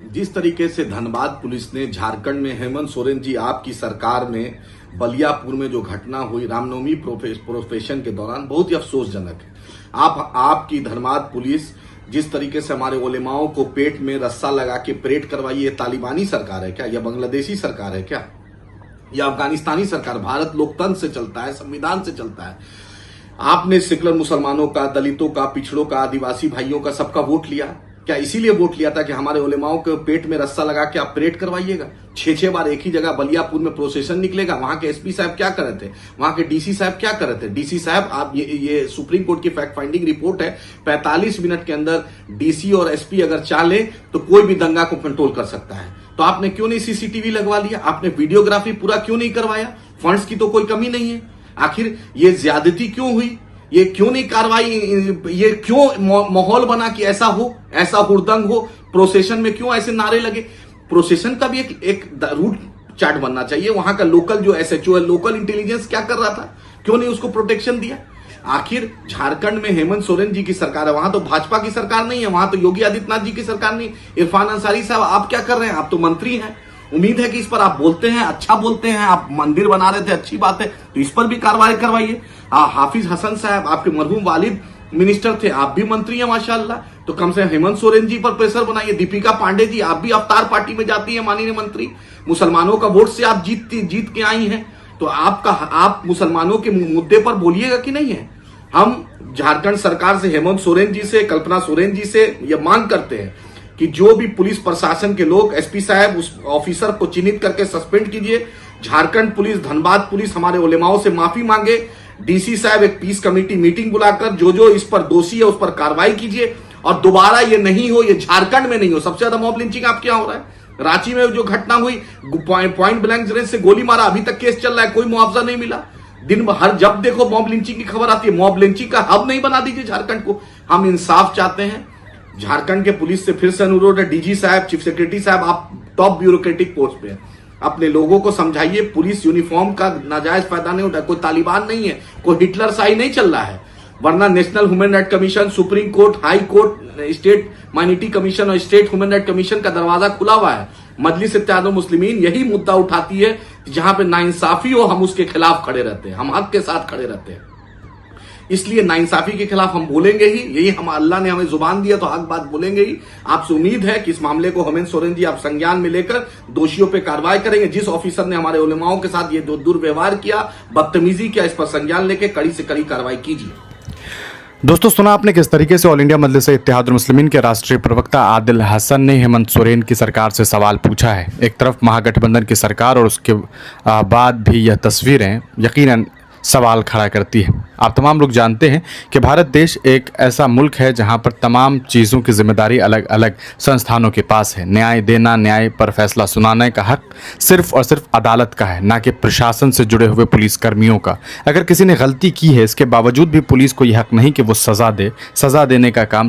जिस तरीके से धनबाद पुलिस ने झारखंड में हेमंत सोरेन जी आपकी सरकार में बलियापुर में जो घटना हुई रामनवमी प्रोफेशन के दौरान बहुत ही अफसोसजनक है। आपकी धनबाद पुलिस जिस तरीके से हमारे उलेमाओं को पेट में रस्सा लगा के परेड करवाई, ये तालिबानी सरकार है क्या? या बांग्लादेशी सरकार है क्या? या अफगानिस्तानी सरकार? भारत लोकतंत्र से चलता है, संविधान से चलता है। आपने सेकुलर मुसलमानों का, दलितों का, पिछड़ों का, आदिवासी भाइयों का, सबका वोट लिया। क्या इसीलिए वोट लिया था कि हमारे उलेमाओं के पेट में रस्सा लगा के आप परेड करवाइएगा? 6-6 बार एक ही जगह बलियापुर में प्रोसेशन निकलेगा। वहां के एसपी साहब क्या कर रहे थे? वहां के डीसी साहब क्या कर रहे थे? डीसी साहब, आप ये सुप्रीम कोर्ट की फैक्ट फाइंडिंग रिपोर्ट है, 45 मिनट के अंदर डीसी और एसपी अगर चाहे तो कोई भी दंगा को कंट्रोल कर सकता है। तो आपने क्यों नहीं सीसीटीवी लगवा लिया? आपने वीडियोग्राफी पूरा क्यों नहीं करवाया? फंड्स की तो कोई कमी नहीं है। आखिर ये ज्यादती क्यों हुई? ये क्यों नहीं कार्रवाई? ये क्यों माहौल बना कि ऐसा हो, ऐसा हुड़दंग हो? प्रोसेशन में क्यों ऐसे नारे लगे? प्रोसेशन का भी एक रूट चार्ट बनना चाहिए। वहां का लोकल जो एसएचओ है, लोकल इंटेलिजेंस क्या कर रहा था? क्यों नहीं उसको प्रोटेक्शन दिया? आखिर झारखंड में हेमंत सोरेन जी की सरकार है, वहां तो भाजपा की सरकार नहीं है, वहां तो योगी आदित्यनाथ जी की सरकार नहीं। इरफान अंसारी साहब, आप क्या कर रहे हैं? आप तो मंत्री हैं। उम्मीद है कि इस पर आप बोलते हैं, अच्छा बोलते हैं। आप मंदिर बना रहे थे, अच्छी बात है, तो इस पर भी कार्रवाई करवाइए। हाफिज हसन साहब, आपके मरहूम वालिद मिनिस्टर थे, आप भी मंत्री हैं माशाल्लाह, तो कम से कम हेमंत सोरेन जी पर प्रेशर बनाइए। दीपिका पांडे जी, आप भी अवतार पार्टी में जाती है माननीय मंत्री, मुसलमानों का वोट से आप जीत के आई हैं, तो आप मुसलमानों के मुद्दे पर बोलिएगा कि नहीं है? हम झारखंड सरकार से, हेमंत सोरेन जी से, कल्पना सोरेन जी से यह मांग करते हैं कि जो भी पुलिस प्रशासन के लोग, एसपी साहब उस ऑफिसर को चिन्हित करके सस्पेंड कीजिए। झारखंड पुलिस, धनबाद पुलिस हमारे उलेमाओं से माफी मांगे। डीसी साहब एक पीस कमेटी मीटिंग बुलाकर जो इस पर दोषी है उस पर कार्रवाई कीजिए, और दोबारा ये नहीं हो, ये झारखंड में नहीं हो। सबसे ज्यादा मॉब लिंचिंग आप क्या हो रहा है? रांची में जो घटना हुई, पॉइंट ब्लैंक रेंज से गोली मारा, अभी तक केस चल रहा है, कोई मुआवजा नहीं मिला। दिन भर जब देखो मॉब लिंचिंग की खबर आती है। मॉब लिंचिंग का हब नहीं बना दीजिए झारखंड को। हम इंसाफ चाहते हैं। झारखंड के पुलिस से फिर से अनुरोध है, डीजी साहब, चीफ सेक्रेटरी साहब, आप टॉप ब्यूरोक्रेटिक पोस्ट पे हैं, अपने लोगों को समझाइए पुलिस यूनिफॉर्म का नाजायज फायदा नहीं उठा। कोई तालिबान नहीं है, कोई हिटलर शाही नहीं चल रहा है। वरना national human right commission, supreme court, high court, state minority commission और स्टेट ह्यूमन राइट कमीशन का दरवाजा खुला हुआ है। मजलिस इत्तेहादुल मुस्लिमीन यही मुद्दा उठाती है कि जहां पे नाइंसाफी हो हम उसके खिलाफ खड़े रहते हैं, हम हक के साथ खड़े रहते हैं। इसलिए नाइंसाफी के खिलाफ हम बोलेंगे ही, यही हम, अल्लाह ने हमें जुबान दिया तो हक बात बोलेंगे ही। आपसे उम्मीद है कि इस मामले को हेमंत सोरेन जी आप संज्ञान में लेकर दोषियों पे कार्रवाई करेंगे। जिस ऑफिसर ने हमारे उलेमाओं के साथ ये दुर्व्यवहार किया, बदतमीजी किया, इस पर संज्ञान लेकर कड़ी से कड़ी कार्रवाई कीजिए। दोस्तों, सुना आपने किस तरीके से ऑल इंडिया मजलिस इत्तेहादुल मुस्लिमीन के राष्ट्रीय प्रवक्ता आदिल हसन ने हेमंत सोरेन की सरकार से सवाल पूछा है। एक तरफ महागठबंधन की सरकार और उसके बाद भी यह तस्वीरें यकीनन सवाल खड़ा करती है। आप तमाम लोग जानते हैं कि भारत देश एक ऐसा मुल्क है जहां पर तमाम चीज़ों की जिम्मेदारी अलग अलग संस्थानों के पास है। न्याय देना, न्याय पर फैसला सुनाने का हक सिर्फ और सिर्फ अदालत का है, ना कि प्रशासन से जुड़े हुए पुलिस कर्मियों का। अगर किसी ने गलती की है, इसके बावजूद भी पुलिस को यह हक नहीं कि वो सज़ा दे। सज़ा देने का काम